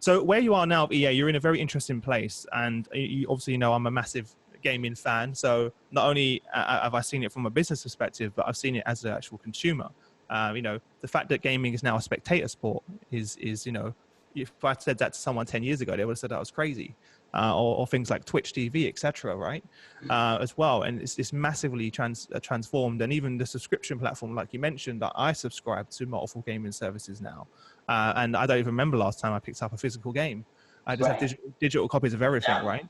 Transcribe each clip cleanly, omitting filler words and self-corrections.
So where you are now at EA, you're in a very interesting place, and you obviously know I'm a massive gaming fan. So not only have I seen it from a business perspective, but I've seen it as an actual consumer. The fact that gaming is now a spectator sport is if I said that to someone 10 years ago, they would have said that was crazy. Or things like Twitch TV, etc. Right, as well, and it's massively transformed. And even the subscription platform, like you mentioned, that I subscribe to multiple gaming services now, and I don't even remember last time I picked up a physical game. I just have digital copies of everything, right?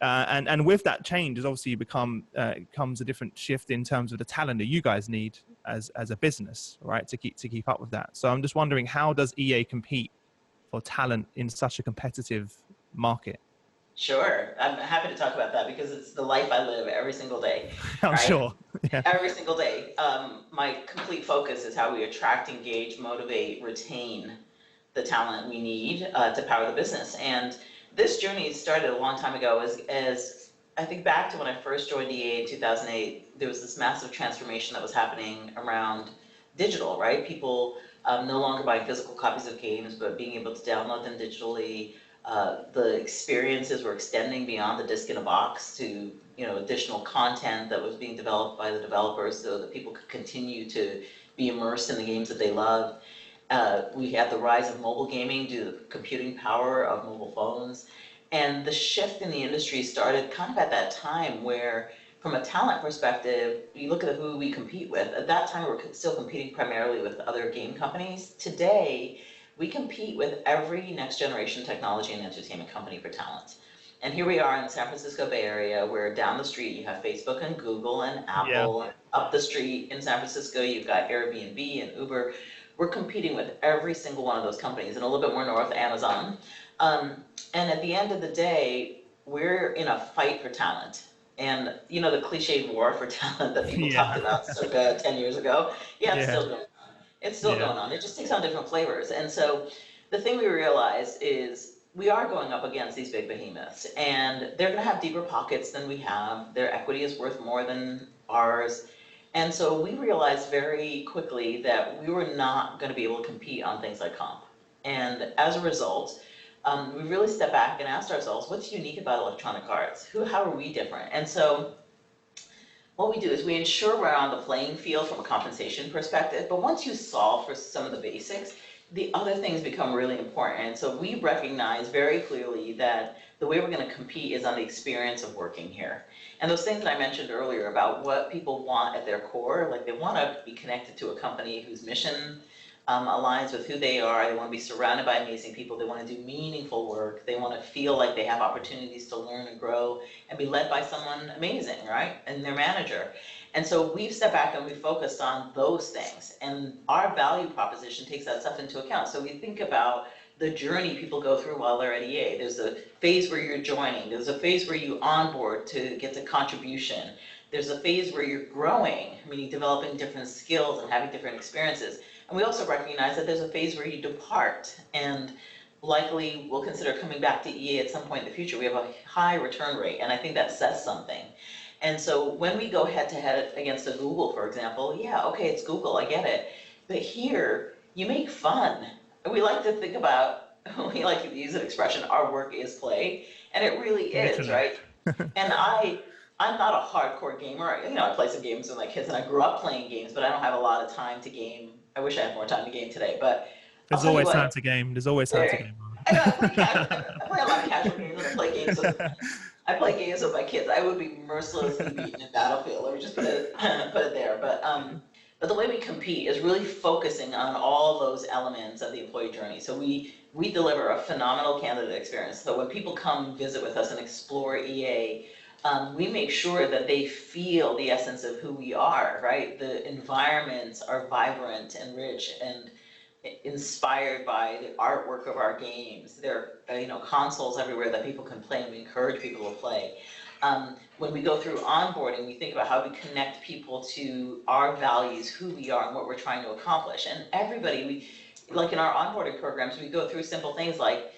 And with that change, is obviously comes a different shift in terms of the talent that you guys need as a business, right, to keep up with that. So I'm just wondering, how does EA compete for talent in such a competitive market? Sure. I'm happy to talk about that because it's the life I live every single day. I'm Right? sure. Yeah. Every single day. My complete focus is how we attract, engage, motivate, retain the talent we need to power the business. And this journey started a long time ago as I think back to when I first joined EA in 2008, there was this massive transformation that was happening around digital, right? People no longer buying physical copies of games, but being able to download them digitally. The experiences were extending beyond the disc in a box to additional content that was being developed by the developers so that people could continue to be immersed in the games that they love. We had the rise of mobile gaming due to the computing power of mobile phones. And the shift in the industry started kind of at that time where, from a talent perspective, you look at who we compete with. At that time, we were still competing primarily with other game companies. Today, we compete with every next generation technology and entertainment company for talent. And here we are in the San Francisco Bay Area, where down the street you have Facebook and Google and Apple. Yeah. Up the street in San Francisco, you've got Airbnb and Uber. We're competing with every single one of those companies, and a little bit more north, Amazon. And at the end of the day, we're in a fight for talent. And the cliched war for talent that people talked about circa 10 years ago, it's still going on. It's still going on. It just takes on different flavors. And so the thing we realized is we are going up against these big behemoths, and they're going to have deeper pockets than we have. Their equity is worth more than ours. And so we realized very quickly that we were not going to be able to compete on things like comp. And as a result, we really stepped back and asked ourselves, what's unique about Electronic Arts? How are we different? And so what we do is we ensure we're on the playing field from a compensation perspective, but once you solve for some of the basics, the other things become really important. And so we recognize very clearly that the way we're going to compete is on the experience of working here. And those things that I mentioned earlier about what people want at their core, like they want to be connected to a company whose mission aligns with who they are. They want to be surrounded by amazing people. They want to do meaningful work. They want to feel like they have opportunities to learn and grow and be led by someone amazing, right? And their manager. And so we've stepped back and we've focused on those things. And our value proposition takes that stuff into account. So we think about the journey people go through while they're at EA. There's a phase where you're joining. There's a phase where you onboard to get to contribution. There's a phase where you're growing, meaning developing different skills and having different experiences. And we also recognize that there's a phase where you depart and likely will consider coming back to EA at some point in the future. We have a high return rate, and I think that says something. And so when we go head to head against a Google, for example, okay, it's Google, I get it. But here, you make fun. We like to think about, we like to use an expression, our work is play, and it really is, right? And I'm not a hardcore gamer. I play some games with my kids, and I grew up playing games, but I don't have a lot of time to game. I wish I had more time to game today, but there's always time to game. There's always time to game. I know, I play a lot of casual games, and I play games with my kids. I would be mercilessly beaten in Battlefield. Let me just put it there. But the way we compete is really focusing on all those elements of the employee journey. So we deliver a phenomenal candidate experience. So when people come visit with us and explore EA, we make sure that they feel the essence of who we are, right? The environments are vibrant and rich and inspired by the artwork of our games. There are consoles everywhere that people can play, and we encourage people to play. When we go through onboarding, we think about how we connect people to our values, who we are, and what we're trying to accomplish. And everybody, like in our onboarding programs, we go through simple things like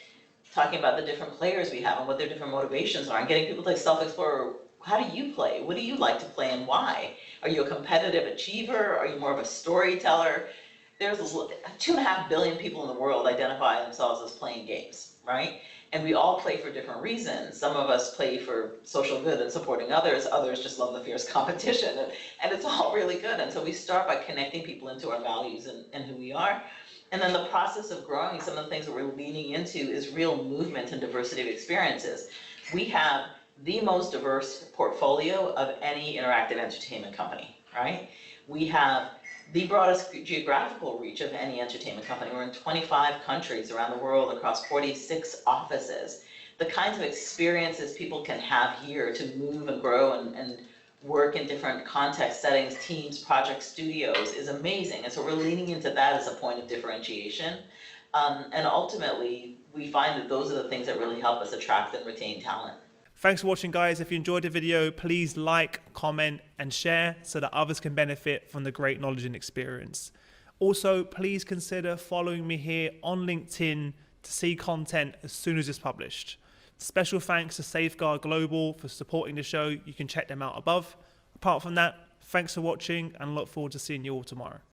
talking about the different players we have and what their different motivations are, and getting people to self-explore. How do you play? What do you like to play and why? Are you a competitive achiever? Are you more of a storyteller? there's 2.5 billion people in the world identify themselves as playing games, right? And we all play for different reasons. Some of us play for social good and supporting others. Others just love the fierce competition. And it's all really good. And so we start by connecting people into our values and who we are. And then the process of growing, some of the things that we're leaning into is real movement and diversity of experiences. We have the most diverse portfolio of any interactive entertainment company, right? We have the broadest geographical reach of any entertainment company. We're in 25 countries around the world across 46 offices. The kinds of experiences people can have here to move and grow and work in different context settings, teams, projects, studios is amazing. And so we're leaning into that as a point of differentiation. And ultimately, we find that those are the things that really help us attract and retain talent. Thanks for watching, guys. If you enjoyed the video, please like, comment, and share so that others can benefit from the great knowledge and experience. Also, please consider following me here on LinkedIn to see content as soon as it's published. Special thanks to Safeguard Global for supporting the show. You can check them out above. Apart from that, thanks for watching and look forward to seeing you all tomorrow.